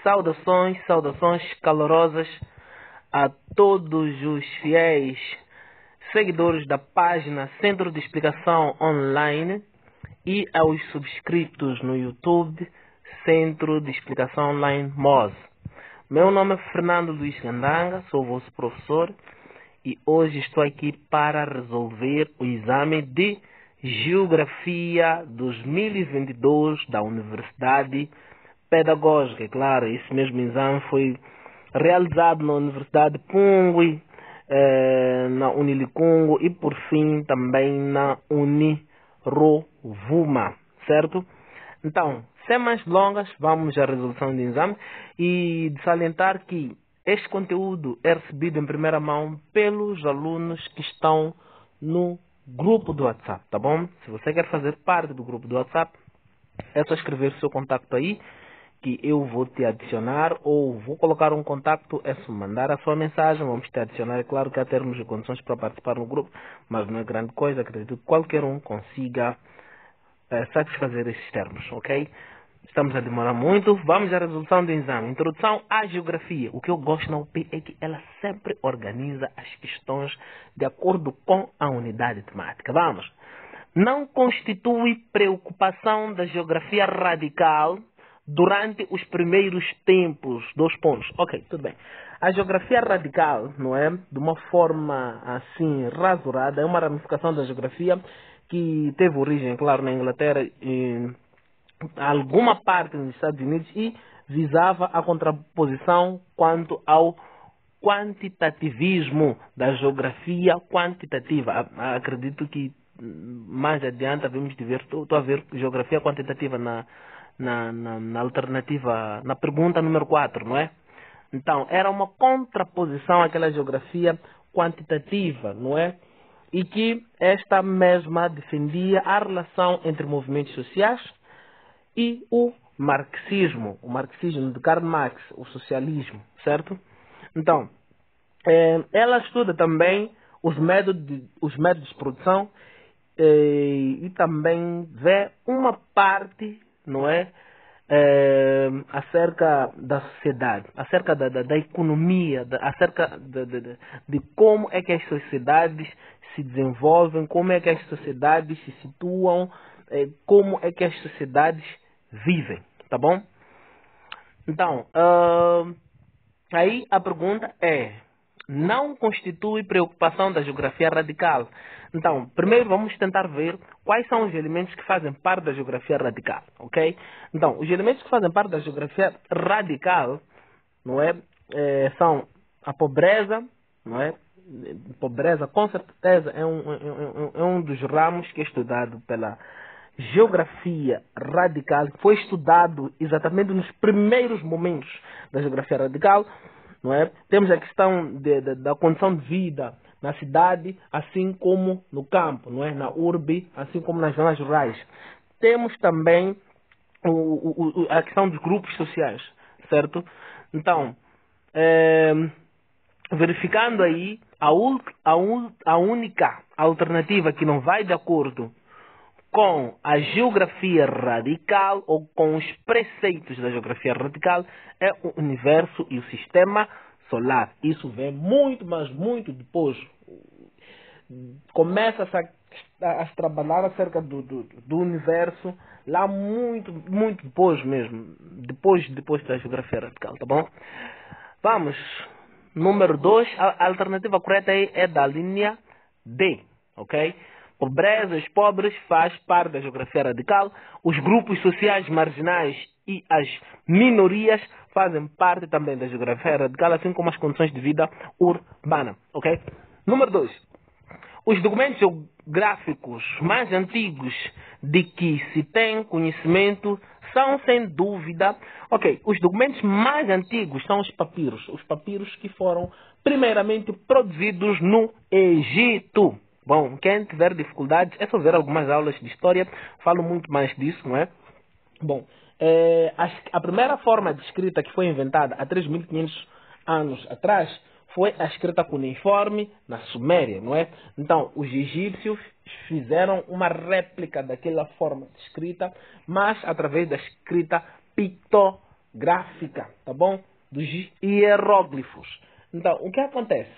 Saudações, saudações calorosas a todos os fiéis seguidores da página Centro de Explicação Online e aos subscritos no YouTube Centro de Explicação Online MOS. Meu nome é Fernando Luís Gandanga, sou vosso professor e hoje estou aqui para resolver o exame de Geografia 2022 da Universidade Pedagógica. Claro, esse mesmo exame foi realizado na Universidade Pungui, na Unilicungo e por fim também na Unirovuma, certo? Então, sem mais delongas, vamos à resolução do exame e de salientar que este conteúdo é recebido em primeira mão pelos alunos que estão no grupo do WhatsApp, tá bom? Se você quer fazer parte do grupo do WhatsApp, é só escrever o seu contacto aí, que eu vou te adicionar, ou vou colocar um contacto, é só mandar a sua mensagem, vamos te adicionar. É claro que há termos e condições para participar no grupo, mas não é grande coisa, acredito que qualquer um consiga satisfazer esses termos, ok? Estamos a demorar muito, vamos à resolução do exame. Introdução à geografia. O que eu gosto na UP é que ela sempre organiza as questões de acordo com a unidade temática. Vamos! Não constitui preocupação da geografia radical durante os primeiros tempos. 2 pontos. Ok, tudo bem. A geografia radical, não é? De uma forma assim rasurada, é uma ramificação da geografia que teve origem, claro, na Inglaterra e alguma parte nos Estados Unidos e visava a contraposição quanto ao quantitativismo da geografia quantitativa. Acredito que mais adiante havemos de ver, estou a ver geografia quantitativa na alternativa, na pergunta número 4, não é? Então, era uma contraposição àquela geografia quantitativa, não é? E que esta mesma defendia a relação entre movimentos sociais e o marxismo de Karl Marx, o socialismo, certo? Então, ela estuda também os métodos de produção e também vê uma parte, não é, acerca da sociedade, acerca da economia, acerca de como é que as sociedades se desenvolvem, como é que as sociedades se situam, como é que as sociedades vivem, tá bom? Então, aí a pergunta é: não constitui preocupação da geografia radical? Então, primeiro vamos tentar ver quais são os elementos que fazem parte da geografia radical, ok? Então, os elementos que fazem parte da geografia radical, não é, são a pobreza, não é? Pobreza, com certeza, é um dos ramos que é estudado pela geografia radical, que foi estudado exatamente nos primeiros momentos da geografia radical, não é? Temos a questão da condição de vida na cidade, assim como no campo, não é? Na urbe, assim como nas zonas rurais. Temos também a questão dos grupos sociais, certo? Então, verificando aí, a única alternativa que não vai de acordo com a geografia radical ou com os preceitos da geografia radical é o universo e o sistema solar. Isso vem muito, mas muito depois. Começa-se a trabalhar acerca do universo lá muito, muito depois mesmo. Depois da geografia radical, tá bom? Vamos. Número 2, a alternativa correta aí é da linha D, ok? Pobreza, os pobres faz parte da geografia radical. Os grupos sociais marginais e as minorias fazem parte também da geografia radical, assim como as condições de vida urbana, ok? Número 2. Os documentos geográficos mais antigos de que se tem conhecimento são, sem dúvida, os documentos mais antigos são os papiros que foram primeiramente produzidos no Egito. Bom, quem tiver dificuldades, é só ver algumas aulas de história, falo muito mais disso, não é? Bom, a primeira forma de escrita que foi inventada há 3.500 anos atrás foi a escrita cuneiforme na Suméria, não é? Então, os egípcios fizeram uma réplica daquela forma de escrita, mas através da escrita gráfica, tá bom? Dos hieróglifos. Então, o que acontece?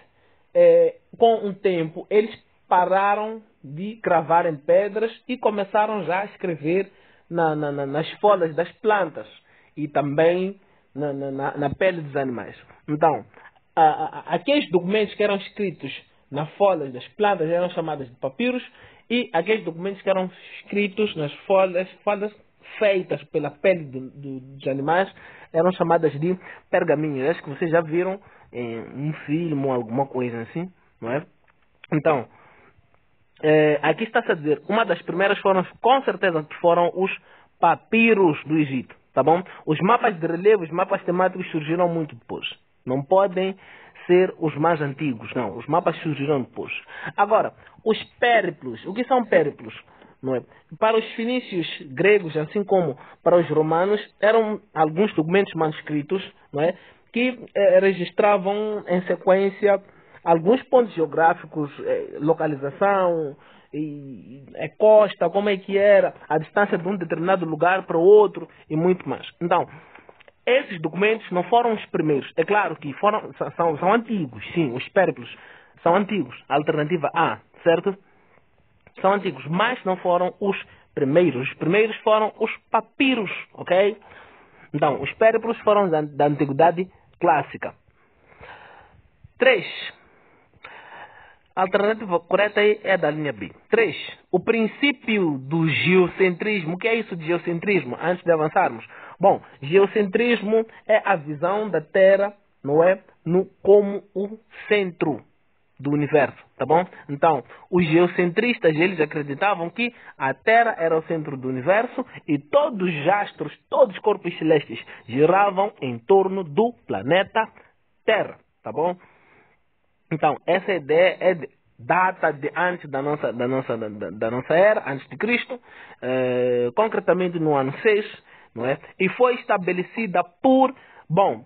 Com o tempo, eles pararam de cravar em pedras e começaram já a escrever nas folhas das plantas e também na pele dos animais. Então, aqueles documentos que eram escritos nas folhas das plantas eram chamados de papiros e aqueles documentos que eram escritos nas folhas feitas pela pele dos animais eram chamadas de pergaminhos. Acho que vocês já viram em um filme ou alguma coisa assim, não é? Então, aqui está-se a dizer, uma das primeiras foram, com certeza, que foram os papiros do Egito, tá bom? Os mapas de relevo, os mapas temáticos surgiram muito depois. Não podem ser os mais antigos, não. Os mapas surgiram depois. Agora, os périplos. O que são périplos? Não é? Para os fenícios gregos, assim como para os romanos, eram alguns documentos manuscritos, não é? Que registravam em sequência alguns pontos geográficos, localização, costa, como é que era, a distância de um determinado lugar para o outro e muito mais. Então, esses documentos não foram os primeiros. É claro que são antigos, sim, os périplos são antigos. Alternativa A, certo? São antigos, mas não foram os primeiros. Os primeiros foram os papiros, ok? Então, os périplos foram da antiguidade clássica. 3. A alternativa correta é da linha B. 3. O princípio do geocentrismo. O que é isso de geocentrismo? Antes de avançarmos. Bom, geocentrismo é a visão da Terra, não é? Como o centro do universo, tá bom? Então, os geocentristas, eles acreditavam que a Terra era o centro do universo e todos os astros, todos os corpos celestes giravam em torno do planeta Terra, tá bom? Então, essa ideia data de antes da nossa era, antes de Cristo, concretamente no ano 6, não é? E foi estabelecida por... Bom,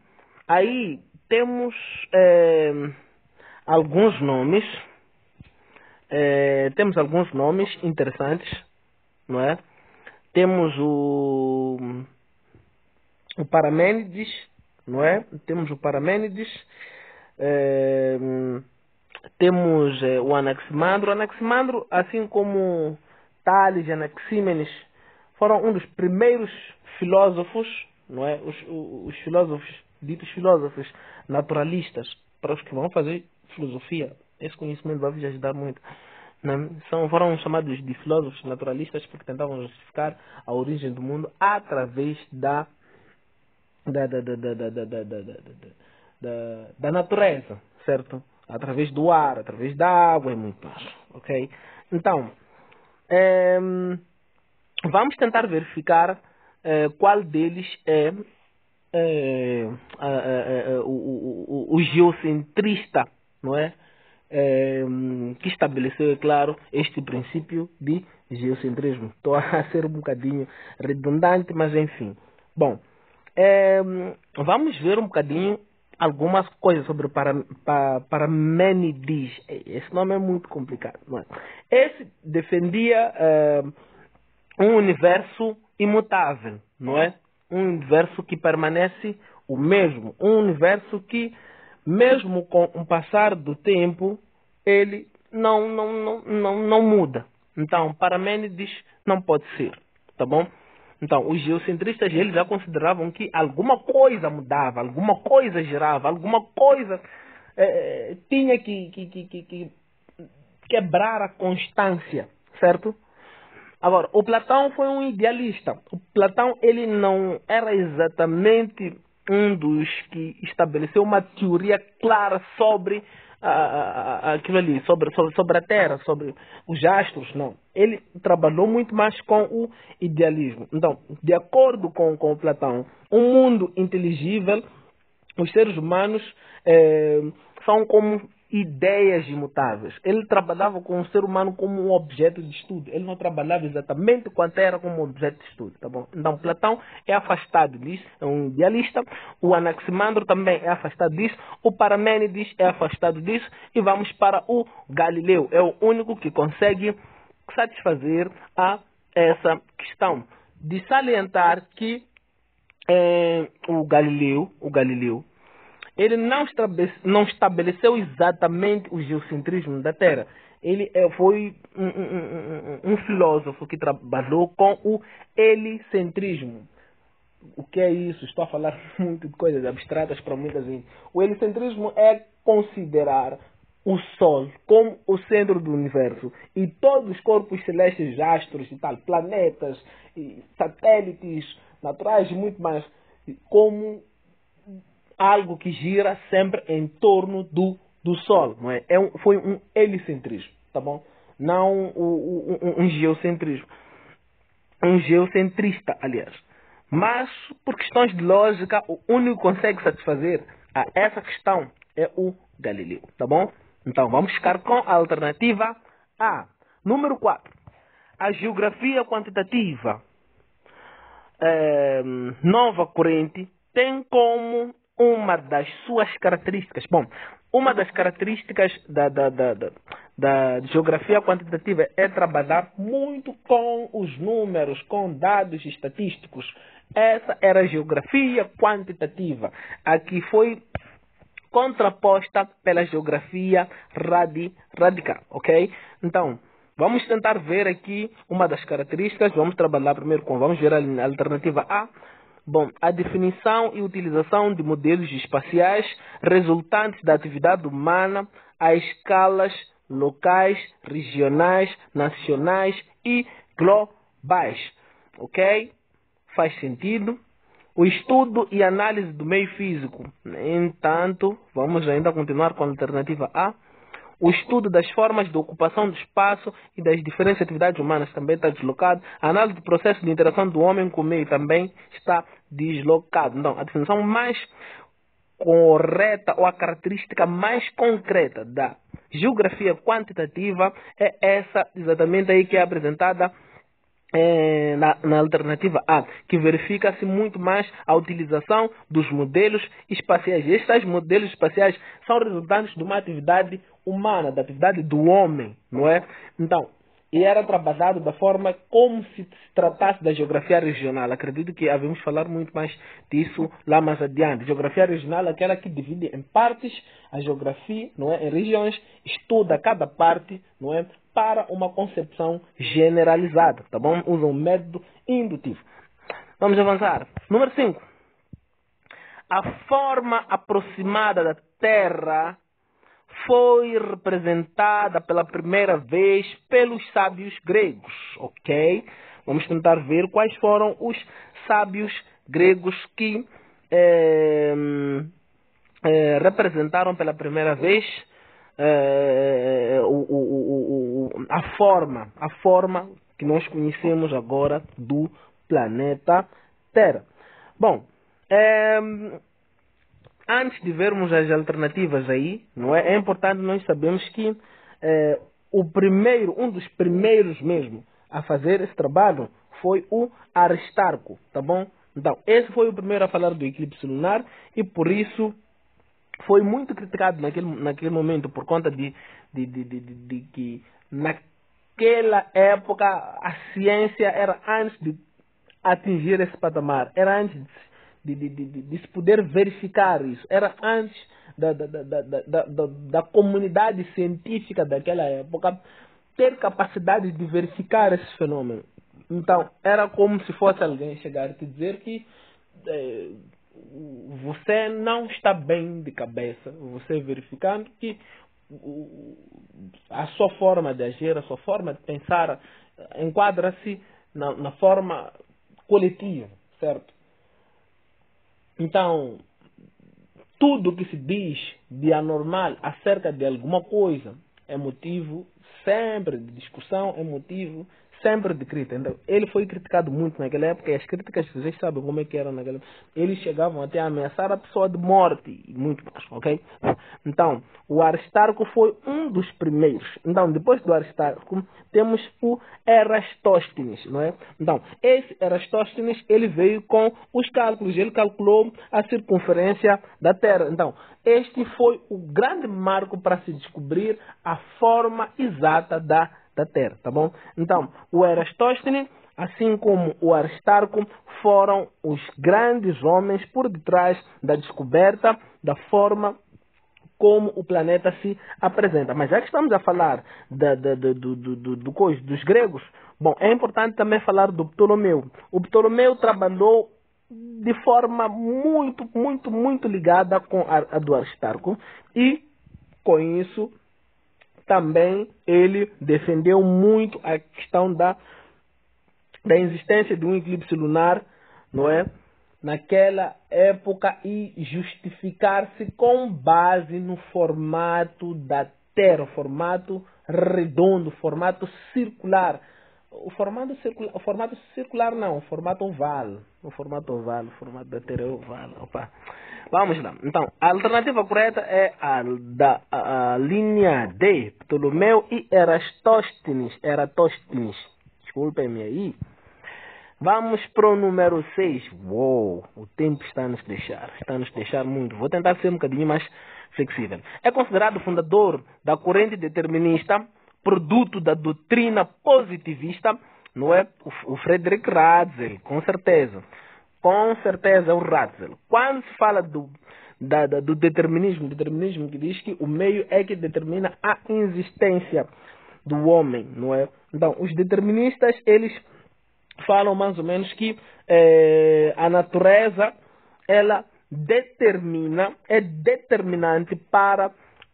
aí temos alguns nomes, interessantes, não é? Temos o Parmênides, não é? Temos o Parmênides, temos o Anaximandro. Anaximandro, assim como Tales e Anaxímenes, foram um dos primeiros filósofos, não é? Os filósofos, ditos filósofos naturalistas, para os que vão fazer filosofia. Esse conhecimento vai vos ajudar muito. Foram chamados de filósofos naturalistas porque tentavam justificar a origem do mundo através da natureza, certo? Através do ar, através da água e muito mais, ok? Então, vamos tentar verificar qual deles é o geocentrista, não é? Que estabeleceu, é claro, este princípio de geocentrismo. Estou a ser um bocadinho redundante, mas enfim. Bom, vamos ver um bocadinho algumas coisas sobre Parmênides. Esse nome é muito complicado, não é? Esse defendia um universo imutável, não é? Um universo que permanece o mesmo, um universo que, mesmo com o passar do tempo, ele não muda. Então, Parmênides não pode ser, tá bom? Então, os geocentristas, eles já consideravam que alguma coisa mudava, alguma coisa girava, alguma coisa tinha que quebrar a constância, certo? Agora, o Platão foi um idealista. O Platão, ele não era exatamente um dos que estabeleceu uma teoria clara sobre aquilo ali, sobre a Terra, sobre os astros, não. Ele trabalhou muito mais com o idealismo. Então, de acordo com o Platão, um mundo inteligível, os seres humanos são como ideias imutáveis. Ele trabalhava com o ser humano como um objeto de estudo. Ele não trabalhava exatamente com a Terra como objeto de estudo, tá bom? Então, Platão é afastado disso, é um idealista. O Anaximandro também é afastado disso. O Parmênides é afastado disso. E vamos para o Galileu. É o único que consegue satisfazer a essa questão. De salientar que o Galileu, ele não estabeleceu exatamente o geocentrismo da Terra. Ele foi um filósofo que trabalhou com o helicentrismo. O que é isso? Estou a falar muito de coisas abstratas para muita gente. O helicentrismo é considerar o Sol como o centro do universo e todos os corpos celestes, astros e tal, planetas, e satélites naturais e muito mais, como algo que gira sempre em torno do Sol, não é? Foi um helicentrismo, tá bom? Não um geocentrismo. Um geocentrista, aliás. Mas, por questões de lógica, o único que consegue satisfazer a essa questão é o Galileu, tá bom? Então, vamos ficar com a alternativa A. Número 4. A geografia quantitativa nova corrente tem como uma das suas características. Bom, uma das características da geografia quantitativa é trabalhar muito com os números, com dados estatísticos. Essa era a geografia quantitativa. Aqui foi contraposta pela geografia radical, ok? Então, vamos tentar ver aqui uma das características. Vamos trabalhar primeiro vamos ver a alternativa A. Bom, a definição e utilização de modelos espaciais resultantes da atividade humana a escalas locais, regionais, nacionais e globais. Ok? Faz sentido. O estudo e análise do meio físico. Entanto, vamos ainda continuar com a alternativa A. O estudo das formas de ocupação do espaço e das diferentes atividades humanas também está deslocado. A análise do processo de interação do homem com o meio também está deslocado. Então, a definição mais correta ou a característica mais concreta da geografia quantitativa é essa exatamente aí que é apresentada na alternativa A, que verifica-se muito mais a utilização dos modelos espaciais. Estes modelos espaciais são resultantes de uma atividade humana, da atividade do homem, não é? Então, e era trabalhado da forma como se tratasse da geografia regional. Acredito que havemos falar muito mais disso lá mais adiante. Geografia regional é aquela que divide em partes a geografia, não é? Em regiões, estuda cada parte, não é? Para uma concepção generalizada, tá bom? Usa um método indutivo. Vamos avançar. Número 5. A forma aproximada da Terra foi representada pela primeira vez pelos sábios gregos, ok? Vamos tentar ver quais foram os sábios gregos que representaram pela primeira vez a forma que nós conhecemos agora do planeta Terra. Bom, antes de vermos as alternativas aí, não é? É importante nós sabermos que um dos primeiros mesmo a fazer esse trabalho foi o Aristarco, tá bom? Então, esse foi o primeiro a falar do eclipse lunar e por isso foi muito criticado naquele momento por conta de que naquela época a ciência era antes de atingir esse patamar, era antes de se poder verificar isso, era antes da comunidade científica daquela época ter capacidade de verificar esse fenômeno. Então, era como se fosse alguém chegar e te dizer que você não está bem de cabeça, você verificando que a sua forma de agir, a sua forma de pensar enquadra-se na forma coletiva, certo? Então, tudo que se diz de anormal acerca de alguma coisa é motivo sempre de discussão, é motivo sempre de crítica. Então, ele foi criticado muito naquela época e as críticas, vocês sabem como é que eram naquela época. Eles chegavam até a ameaçar a pessoa de morte e muito mais, ok? Então, o Aristarco foi um dos primeiros. Então, depois do Aristarco, temos o Eratóstenes, não é? Então, esse Eratóstenes, ele veio com os cálculos, ele calculou a circunferência da Terra. Então, este foi o grande marco para se descobrir a forma exata da Terra, tá bom? Então, o Eratóstenes assim como o Aristarco, foram os grandes homens por detrás da descoberta da forma como o planeta se apresenta. Mas já que estamos a falar dos gregos, bom, é importante também falar do Ptolomeu. O Ptolomeu trabalhou de forma muito ligada com a do Aristarco, e com isso também ele defendeu muito a questão da existência de um eclipse lunar, não é? Naquela época, e justificar-se com base no formato da Terra, formato redondo, formato circular. O formato circular não, o formato oval. O formato da Terra é oval. Opa. Vamos lá. Então, a alternativa correta é a linha D, Ptolomeu e Eratóstenes. Desculpem-me aí. Vamos para o número 6. Uou, o tempo está a nos deixar muito. Vou tentar ser um bocadinho mais flexível. É considerado fundador da corrente determinista, produto da doutrina positivista, não é? O Friedrich Ratzel, com certeza. Com certeza é o Ratzel. Quando se fala do determinismo que diz que o meio é que determina a existência do homem, não é? Então, os deterministas, eles falam mais ou menos que a natureza, ela é determinante para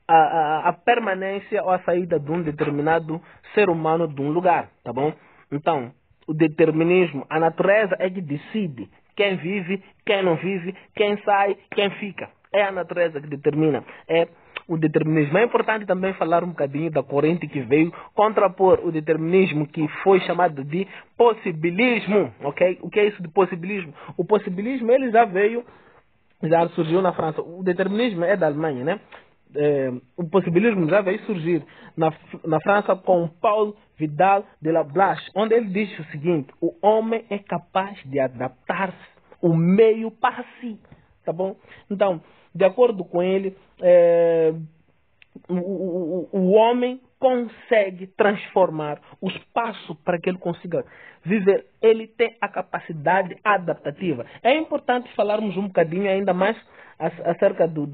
a permanência ou a saída de um determinado ser humano de um lugar, tá bom? Então, o determinismo, a natureza é que decide quem vive, quem não vive, quem sai, quem fica. É a natureza que determina. É o determinismo. É importante também falar um bocadinho da corrente que veio contrapor o determinismo, que foi chamado de possibilismo, ok? O que é isso de possibilismo? O possibilismo, ele já surgiu na França. O determinismo é da Alemanha, né? O possibilismo já veio surgir na França com Paul Vidal de la Blache, onde ele diz o seguinte: o homem é capaz de adaptar-se o meio para si, tá bom? Então, de acordo com ele, o homem consegue transformar o espaço para que ele consiga viver. Ele tem a capacidade adaptativa. É importante falarmos um bocadinho ainda mais acerca do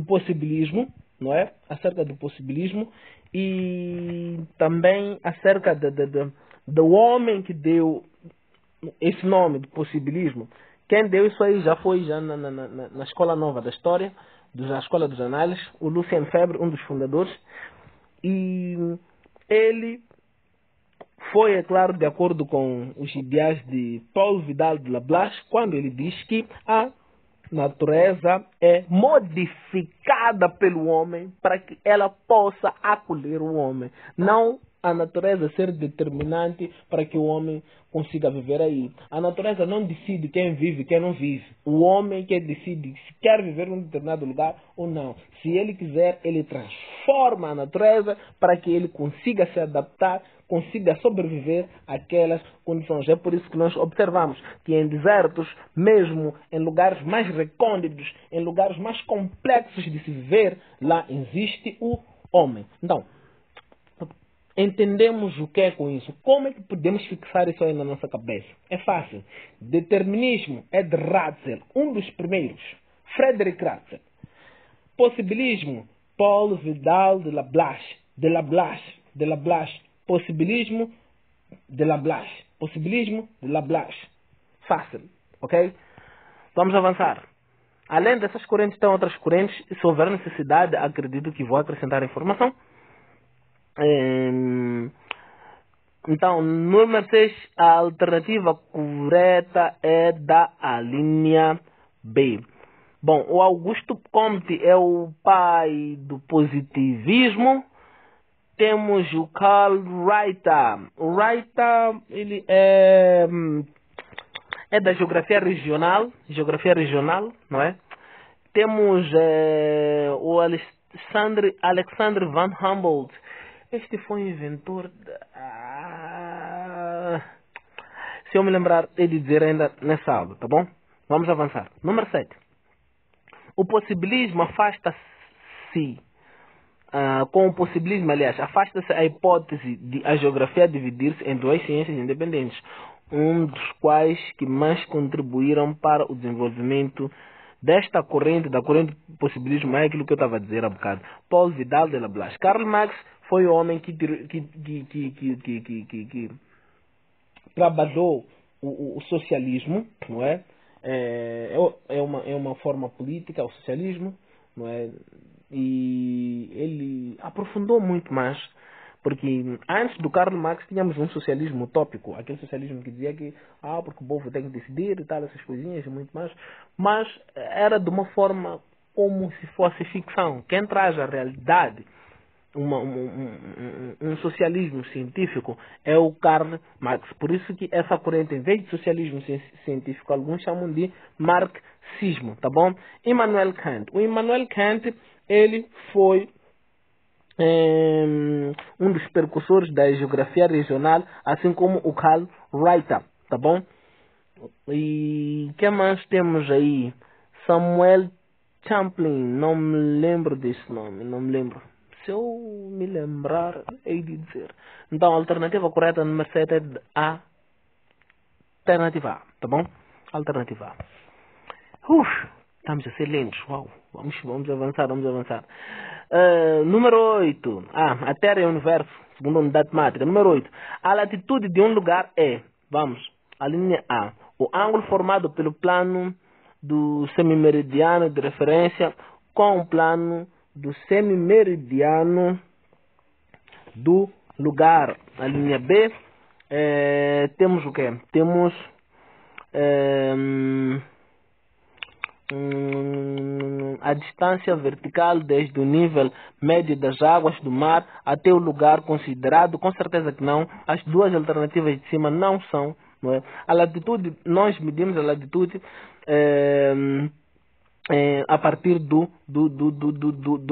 possibilismo, não é? Acerca do possibilismo, e também acerca do homem que deu esse nome do possibilismo. Quem deu isso aí já foi na Escola Nova da História, na Escola dos Análises, o Lucien Febvre, um dos fundadores, e ele foi, é claro, de acordo com os ideais de Paul Vidal de la Blache, quando ele diz que a natureza é modificada pelo homem para que ela possa acolher o homem. Não a natureza ser determinante para que o homem consiga viver aí. A natureza não decide quem vive e quem não vive. O homem que decide se quer viver em um determinado lugar ou não. Se ele quiser, ele transforma a natureza para que ele consiga se adaptar, consiga sobreviver àquelas condições. É por isso que nós observamos que em desertos, mesmo em lugares mais recônditos, em lugares mais complexos de se viver, lá existe o homem. Então, entendemos o que é com isso. Como é que podemos fixar isso aí na nossa cabeça? É fácil. Determinismo é de Ratzel, um dos primeiros. Friedrich Ratzel. Possibilismo, Paul Vidal de la Blache. Possibilismo de la Blache. Possibilismo de la Blache. Fácil, ok? Vamos avançar. Além dessas correntes, tem outras correntes. Se houver necessidade, acredito que vou acrescentar informação. Então, número 6, a alternativa correta é a linha B. Bom, o Augusto Comte é o pai do positivismo. Temos o Karl Reiter. O Reiter, ele é da geografia regional, não é? Temos o Alexander von Humboldt. Este foi o inventor se eu me lembrar, ele dizer ainda nessa aula, tá bom? Vamos avançar. Número 7. O possibilismo com o possibilismo, aliás, afasta-se a hipótese de a geografia dividir-se em duas ciências independentes, um dos quais que mais contribuíram para o desenvolvimento desta corrente, da corrente do possibilismo, é aquilo que eu estava a dizer há bocado. Paul Vidal de la Blas. Karl Marx foi o homem que trabalhou o socialismo, não é? É uma forma política, o socialismo, não é? E ele aprofundou muito mais, porque antes do Karl Marx tínhamos um socialismo utópico, aquele socialismo que dizia que porque o povo tem que decidir e tal, essas coisinhas e muito mais, mas era de uma forma como se fosse ficção. Quem traz a realidade, um socialismo científico, é o Karl Marx. Por isso que essa corrente, em vez de socialismo científico, alguns chamam de marxismo, tá bom? Immanuel Kant. O Immanuel Kant, ele foi um dos precursores da geografia regional, assim como o Karl Reiter, tá bom? E que mais temos aí? Samuel Champlin, não me lembro desse nome, não me lembro. Se eu me lembrar, hei de dizer. Então, a alternativa correta número 7 é a alternativa A, tá bom? Alternativa A. Estamos a ser lentos, uau. Vamos avançar, vamos avançar. Número 8. A Terra e o Universo, segundo a unidade temática. Número 8. A latitude de um lugar é, vamos, a linha A, o ângulo formado pelo plano do semimeridiano de referência com o plano do semimeridiano do lugar. A linha B, temos o quê? Temos a distância vertical desde o nível médio das águas do mar até o lugar considerado. Com certeza que não. As duas alternativas de cima não são, não é? A latitude, nós medimos a latitude a partir do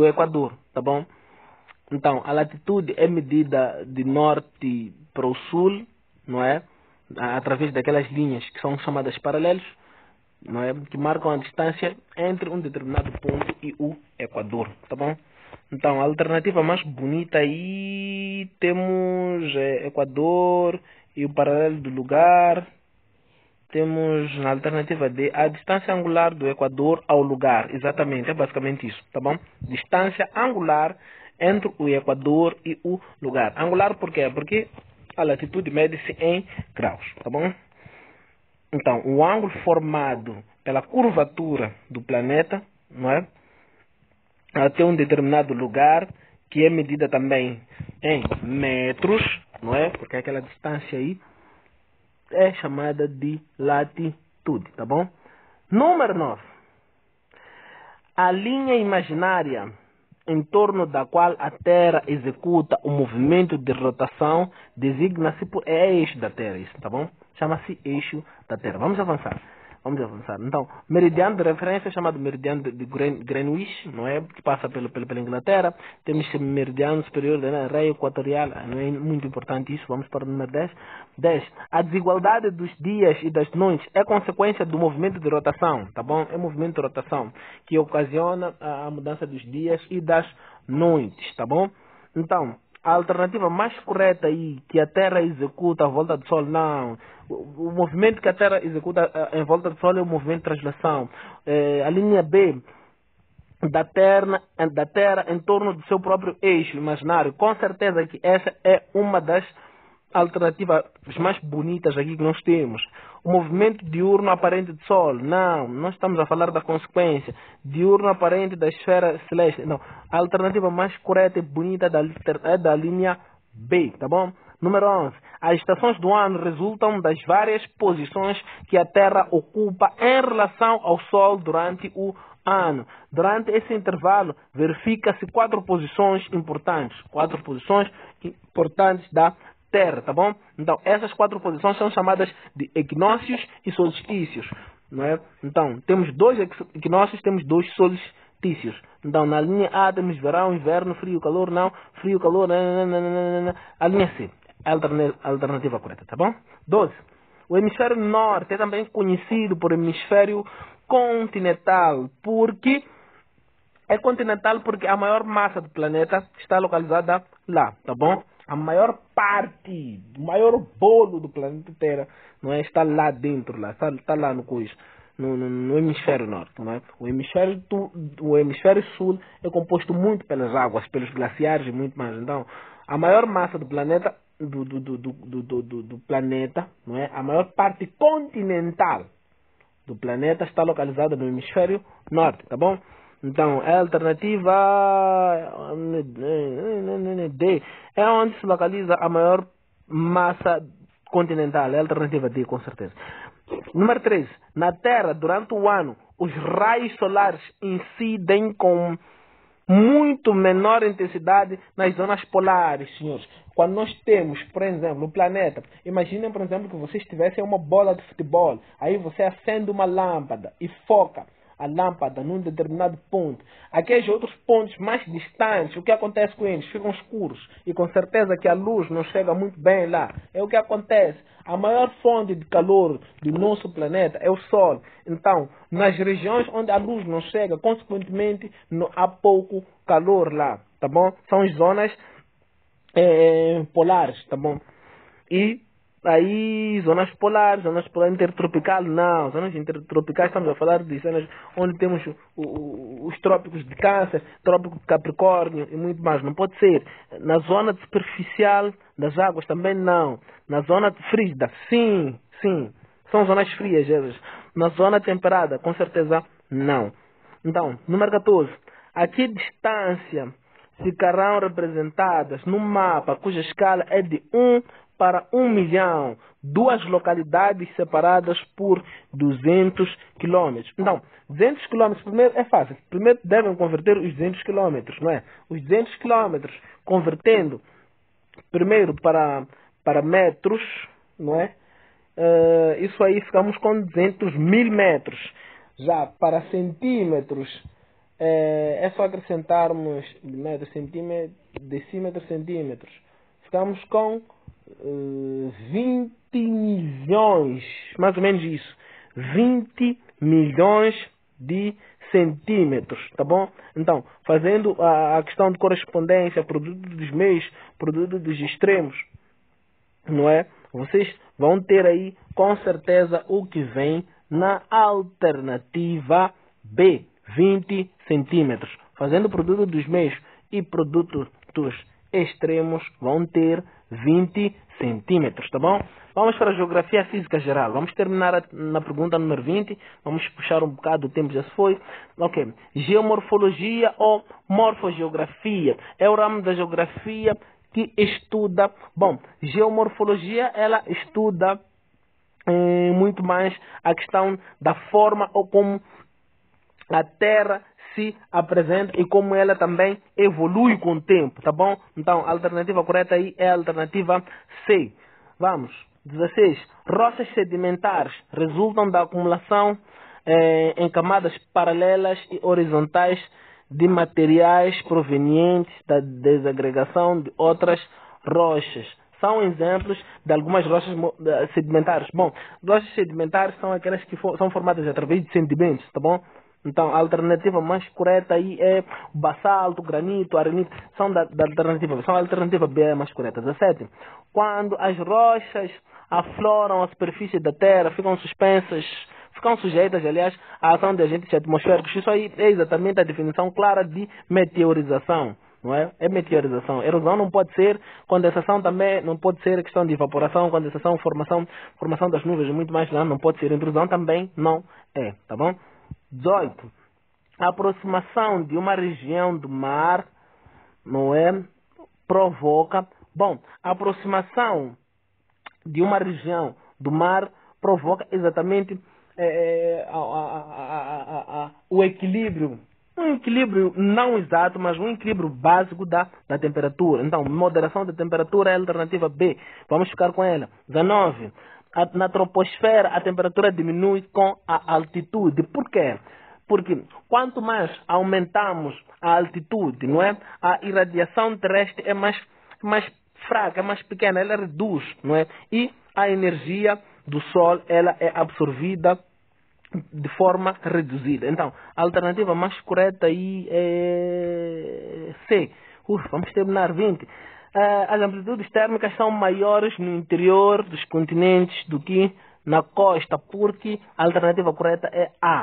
Equador, tá bom? Então, a latitude é medida de norte para o sul, não é? Através daquelas linhas que são chamadas paralelos, não é? Que marcam a distância entre um determinado ponto e o Equador, tá bom? Então, a alternativa mais bonita aí temos Equador e o paralelo do lugar. Temos na alternativa D a distância angular do Equador ao lugar. Exatamente, é basicamente isso, tá bom? Distância angular entre o Equador e o lugar. Angular por quê? Porque a latitude mede-se em graus, tá bom? Então, o ângulo formado pela curvatura do planeta, não é? Até um determinado lugar, que é medida também em metros, não é? Porque aquela distância aí é chamada de latitude, tá bom? Número 9. A linha imaginária em torno da qual a Terra executa o movimento de rotação designa-se por eixo da Terra, isso, tá bom? Chama-se eixo da Terra. Vamos avançar. Então, meridiano de referência é chamado meridiano de Greenwich, não é? Que passa pela Inglaterra. Temos meridiano superior da raia equatorial, não é muito importante isso. Vamos para o número 10. 10. A desigualdade dos dias e das noites é consequência do movimento de rotação, tá bom? É movimento de rotação que ocasiona a mudança dos dias e das noites, tá bom? Então, a alternativa mais correta aí, que a Terra executa à volta do Sol, não. O movimento que a Terra executa em volta do Sol é o movimento de translação. A linha B, da Terra em torno do seu próprio eixo imaginário. Com certeza que essa é uma das alternativas mais bonitas aqui que nós temos. O movimento diurno aparente do Sol. Não, nós estamos a falar da consequência. Diurno aparente da esfera celeste. Não, a alternativa mais correta e bonita é da linha B, tá bom? Número 11. As estações do ano resultam das várias posições que a Terra ocupa em relação ao Sol durante o ano. Durante esse intervalo, verifica-se 4 posições importantes. 4 posições importantes da Terra, tá bom? Então, essas 4 posições são chamadas de equinócios e solstícios, não é? Então, temos 2 equinócios, temos 2 solstícios. Então, na linha A temos verão, inverno, frio, calor, não, frio, calor, não. A linha C, a alternativa correta, tá bom? 12. O hemisfério norte é também conhecido por hemisfério continental, porque É continental porque a maior massa do planeta está localizada lá, tá bom? A maior parte, o maior bolo do planeta Terra, não é? Está lá dentro, lá, está lá no coisa, no hemisfério norte, não é? O hemisfério sul é composto muito pelas águas, pelos glaciares e muito mais. Então, a maior massa do planeta, do planeta, não é? A maior parte continental do planeta está localizada no hemisfério norte, tá bom? Então, a alternativa D é onde se localiza a maior massa continental. É a alternativa D, com certeza. Número 3. Na Terra, durante o ano, os raios solares incidem com muito menor intensidade nas zonas polares, senhores. Quando nós temos, por exemplo, o planeta, imaginem, por exemplo, que vocês tivessem uma bola de futebol, aí você acende uma lâmpada e foca a lâmpada num determinado ponto. Aqueles outros pontos mais distantes, o que acontece com eles? Ficam escuros e com certeza que a luz não chega muito bem lá. É o que acontece. A maior fonte de calor do nosso planeta é o Sol. Então, nas regiões onde a luz não chega, consequentemente, há pouco calor lá, tá bom? São as zonas polares, tá bom? E aí, zonas polares intertropical, não. Zonas intertropicais, estamos a falar de zonas onde temos os trópicos de Câncer, trópico de Capricórnio e muito mais. Não pode ser. Na zona superficial das águas também não. Na zona frígida, sim. São zonas frias, essas. Na zona temperada, com certeza não. Então, número 14. A que distância ficarão representadas no mapa cuja escala é de 1 para 1 milhão, duas localidades separadas por 200 quilômetros. Então, 200 quilômetros, primeiro é fácil. Primeiro devem converter os 200 quilômetros, não é? Os 200 quilômetros, convertendo primeiro para metros, não é? Isso aí ficamos com 200 mil metros. Já para centímetros, é só acrescentarmos metros, centímetros, decímetros, centímetros. Ficamos com 20 milhões, mais ou menos isso. 20 milhões de centímetros, tá bom? Então, fazendo a questão de correspondência, produto dos meios, produto dos extremos, não é? Vocês vão ter aí, com certeza, o que vem na alternativa B, 20 centímetros. Fazendo o produto dos meios e produto dos extremos, vão ter 20 centímetros, tá bom? Vamos para a geografia física geral. Vamos terminar na pergunta número 20. Vamos puxar um bocado, o tempo já se foi. Ok. Geomorfologia ou morfogeografia. É o ramo da geografia que estuda... Bom, geomorfologia, ela estuda muito mais a questão da forma ou como a Terra se apresenta e como ela também evolui com o tempo, tá bom? Então, a alternativa correta aí é a alternativa C. Vamos. 16. Rochas sedimentares resultam da acumulação em camadas paralelas e horizontais de materiais provenientes da desagregação de outras rochas. São exemplos de algumas rochas sedimentares. Bom, rochas sedimentares são aquelas que são formadas através de sedimentos, tá bom? Então, a alternativa mais correta aí é o basalto, granito, arenito. São da alternativa B. São a alternativa B é mais correta. 17. Quando as rochas afloram a superfície da Terra, ficam suspensas, ficam sujeitas, aliás, à ação de agentes atmosféricos. Isso aí é exatamente a definição clara de meteorização. Não é? É meteorização. Erosão não pode ser, condensação também não pode ser, questão de evaporação, condensação, formação das nuvens e muito mais, não pode ser. Intrusão também não é, tá bom? 18. A aproximação de uma região do mar, não é? Provoca... Bom, a aproximação de uma região do mar provoca exatamente o equilíbrio. Um equilíbrio não exato, mas um equilíbrio básico da temperatura. Então, moderação da temperatura é a alternativa B. Vamos ficar com ela. 19. Na troposfera, a temperatura diminui com a altitude. Por quê? Porque quanto mais aumentamos a altitude, não é? A irradiação terrestre é mais fraca, é mais pequena, ela reduz, não é? E a energia do Sol, ela é absorvida de forma reduzida. Então, a alternativa mais correta aí é C. Vamos terminar 20. As amplitudes térmicas são maiores no interior dos continentes do que na costa, porque a alternativa correta é A.